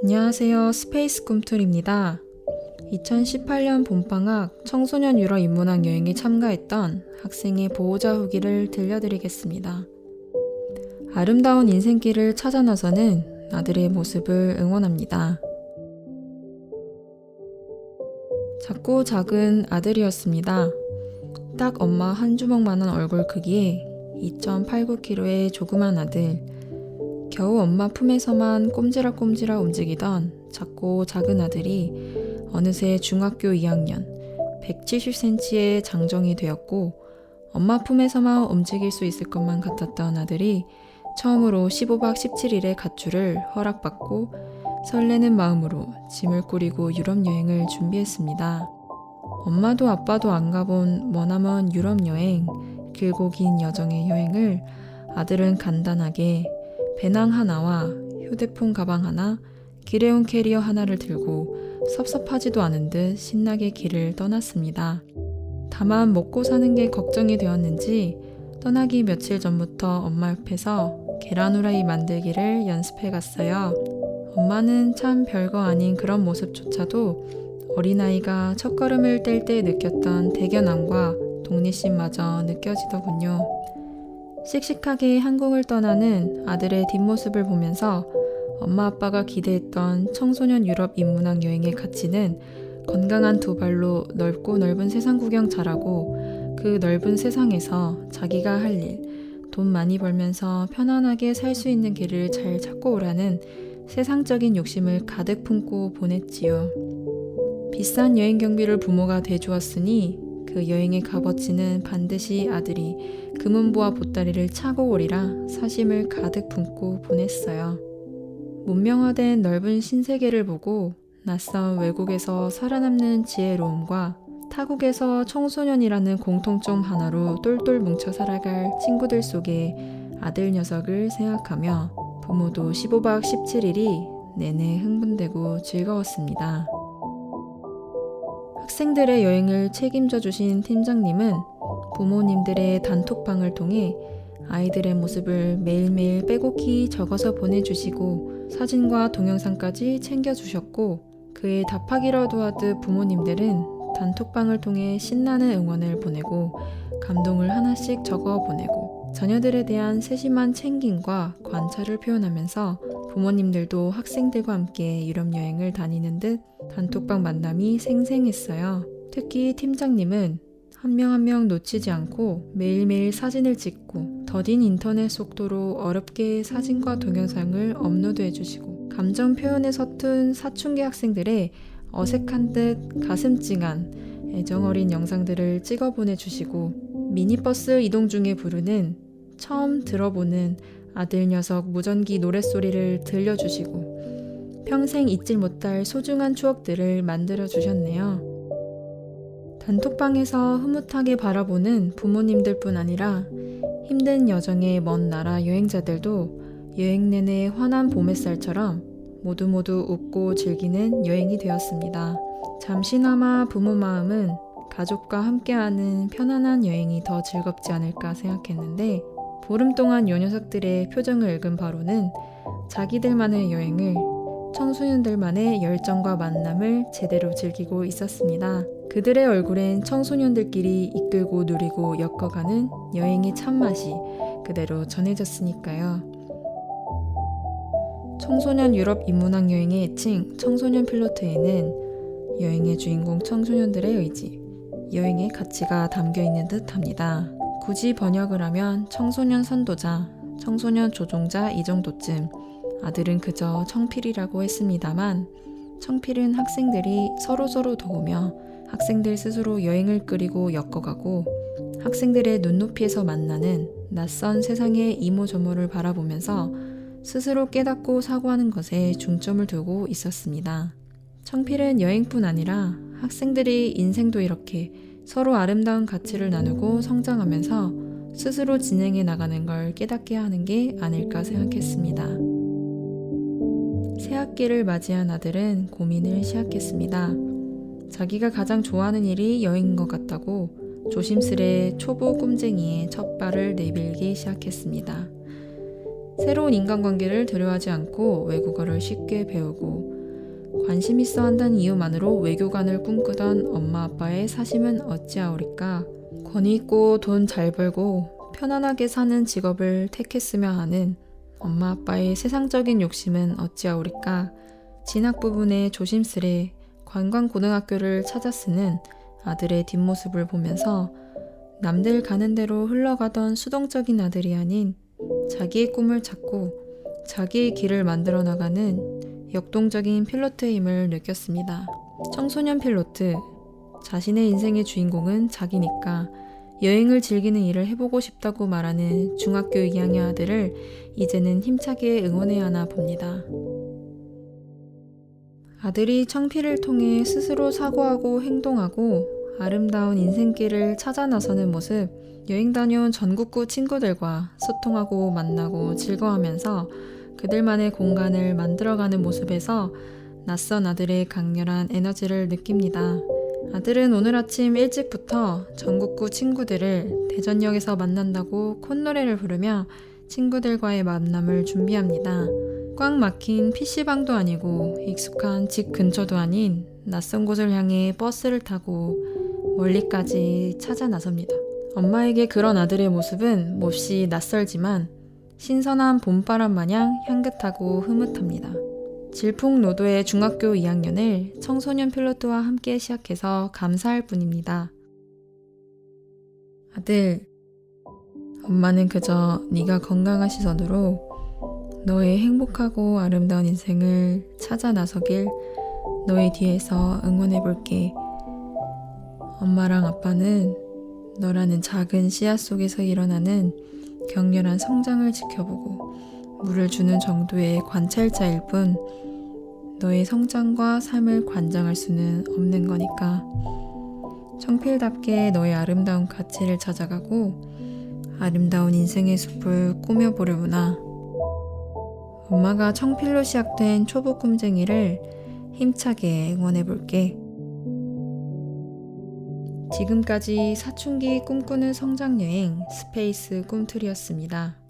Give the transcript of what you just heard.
안녕하세요. 스페이스 꿈틀입니다. 2018년 봄방학 청소년 유럽 인문학 여행에 참가했던 학생의 보호자 후기를 들려드리겠습니다. 아름다운 인생길을 찾아 나서는 아들의 모습을 응원합니다. 작고 작은 아들이었습니다. 딱 엄마 한 주먹만한 얼굴 크기에 2.89kg의 조그만 아들. 겨우 엄마 품에서만 꼼지락꼼지락 움직이던 작고 작은 아들이 어느새 중학교 2학년 170cm의 장정이 되었고, 엄마 품에서만 움직일 수 있을 것만 같았던 아들이 처음으로 15박 17일의 가출을 허락받고 설레는 마음으로 짐을 꾸리고 유럽 여행을 준비했습니다. 엄마도 아빠도 안 가본 머나먼 유럽 여행, 길고 긴 여정의 여행을 아들은 간단하게 배낭 하나와 휴대폰 가방 하나, 길에온 캐리어 하나를 들고 섭섭하지도 않은 듯 신나게 길을 떠났습니다. 다만 먹고 사는 게 걱정이 되었는지 떠나기 며칠 전부터 엄마 옆에서 계란 후라이 만들기를 연습해 갔어요. 엄마는 참 별거 아닌 그런 모습조차도 어린아이가 첫걸음을 뗄 때 느꼈던 대견함과 독립심마저 느껴지더군요. 씩씩하게 한국을 떠나는 아들의 뒷모습을 보면서 엄마 아빠가 기대했던 청소년 유럽 인문학 여행의 가치는 건강한 두 발로 넓고 넓은 세상 구경 잘하고 그 넓은 세상에서 자기가 할 일, 돈 많이 벌면서 편안하게 살 수 있는 길을 잘 찾고 오라는 세상적인 욕심을 가득 품고 보냈지요. 비싼 여행 경비를 부모가 대주었으니 그 여행의 값어치는 반드시 아들이 금은보화 보따리를 차고 오리라 사심을 가득 품고 보냈어요. 문명화된 넓은 신세계를 보고 낯선 외국에서 살아남는 지혜로움과 타국에서 청소년이라는 공통점 하나로 똘똘 뭉쳐 살아갈 친구들 속에 아들 녀석을 생각하며 부모도 15박 17일이 내내 흥분되고 즐거웠습니다. 학생들의 여행을 책임져 주신 팀장님은 부모님들의 단톡방을 통해 아이들의 모습을 매일매일 빼곡히 적어서 보내주시고 사진과 동영상까지 챙겨주셨고, 그에 답하기라도 하듯 부모님들은 단톡방을 통해 신나는 응원을 보내고 감동을 하나씩 적어 보내고 자녀들에 대한 세심한 챙김과 관찰을 표현하면서 부모님들도 학생들과 함께 유럽 여행을 다니는 듯 단톡방 만남이 생생했어요. 특히 팀장님은 한 명 한 명 놓치지 않고 매일매일 사진을 찍고 더딘 인터넷 속도로 어렵게 사진과 동영상을 업로드해 주시고 감정 표현에 서툰 사춘기 학생들의 어색한 듯 가슴 찡한 애정어린 영상들을 찍어 보내주시고 미니버스 이동 중에 부르는 처음 들어보는 아들 녀석 무전기 노랫소리를 들려주시고 평생 잊질 못할 소중한 추억들을 만들어 주셨네요. 단톡방에서 흐뭇하게 바라보는 부모님들뿐 아니라 힘든 여정의 먼 나라 여행자들도 여행 내내 환한 봄햇살처럼 모두 웃고 즐기는 여행이 되었습니다. 잠시나마 부모 마음은 가족과 함께하는 편안한 여행이 더 즐겁지 않을까 생각했는데, 보름 동안 요 녀석들의 표정을 읽은 바로는 자기들만의 여행을, 청소년들만의 열정과 만남을 제대로 즐기고 있었습니다. 그들의 얼굴엔 청소년들끼리 이끌고 누리고 엮어가는 여행의 참맛이 그대로 전해졌으니까요. 청소년 유럽 인문학 여행의 애칭 청소년 필로트에는 여행의 주인공 청소년들의 의지, 여행의 가치가 담겨있는 듯 합니다. 굳이 번역을 하면 청소년 선도자, 청소년 조종자 이 정도쯤, 아들은 그저 청필이라고 했습니다만 청필은 학생들이 서로 도우며 학생들 스스로 여행을 끓이고 엮어가고 학생들의 눈높이에서 만나는 낯선 세상의 이모저모를 바라보면서 스스로 깨닫고 사고하는 것에 중점을 두고 있었습니다. 청필은 여행뿐 아니라 학생들이 인생도 이렇게 서로 아름다운 가치를 나누고 성장하면서 스스로 진행해 나가는 걸 깨닫게 하는 게 아닐까 생각했습니다. 새학기를 맞이한 아들은 고민을 시작했습니다. 자기가 가장 좋아하는 일이 여행인 것 같다고 조심스레 초보 꿈쟁이의 첫 발을 내밀기 시작했습니다. 새로운 인간관계를 두려워하지 않고 외국어를 쉽게 배우고 관심 있어 한다는 이유만으로 외교관을 꿈꾸던 엄마 아빠의 사심은 어찌하오리까. 권위 있고 돈 잘 벌고 편안하게 사는 직업을 택했으며 하는 엄마 아빠의 세상적인 욕심은 어찌하오리까. 진학 부분에 조심스레 관광고등학교를 찾아 쓰는 아들의 뒷모습을 보면서 남들 가는 대로 흘러가던 수동적인 아들이 아닌 자기의 꿈을 찾고 자기의 길을 만들어 나가는 역동적인 필로트의 힘을 느꼈습니다. 청소년 필로트, 자신의 인생의 주인공은 자기니까 여행을 즐기는 일을 해보고 싶다고 말하는 중학교 2학년 아들을 이제는 힘차게 응원해야 하나 봅니다. 아들이 청피를 통해 스스로 사고하고 행동하고 아름다운 인생길을 찾아 나서는 모습, 여행 다녀온 전국구 친구들과 소통하고 만나고 즐거워하면서 그들만의 공간을 만들어가는 모습에서 낯선 아들의 강렬한 에너지를 느낍니다. 아들은 오늘 아침 일찍부터 전국구 친구들을 대전역에서 만난다고 콧노래를 부르며 친구들과의 만남을 준비합니다. 꽉 막힌 PC방도 아니고 익숙한 집 근처도 아닌 낯선 곳을 향해 버스를 타고 멀리까지 찾아 나섭니다. 엄마에게 그런 아들의 모습은 몹시 낯설지만 신선한 봄바람 마냥 향긋하고 흐뭇합니다. 질풍노도의 중학교 2학년을 청소년 필로트와 함께 시작해서 감사할 뿐입니다. 아들, 엄마는 그저 네가 건강한 시선으로 너의 행복하고 아름다운 인생을 찾아 나서길 너의 뒤에서 응원해볼게. 엄마랑 아빠는 너라는 작은 씨앗 속에서 일어나는 격렬한 성장을 지켜보고 물을 주는 정도의 관찰자일 뿐 너의 성장과 삶을 관장할 수는 없는 거니까 청필답게 너의 아름다운 가치를 찾아가고 아름다운 인생의 숲을 꾸며보려구나. 엄마가 청필로 시작된 초보 꿈쟁이를 힘차게 응원해볼게. 지금까지 사춘기 꿈꾸는 성장여행 스페이스 꿈틀이었습니다.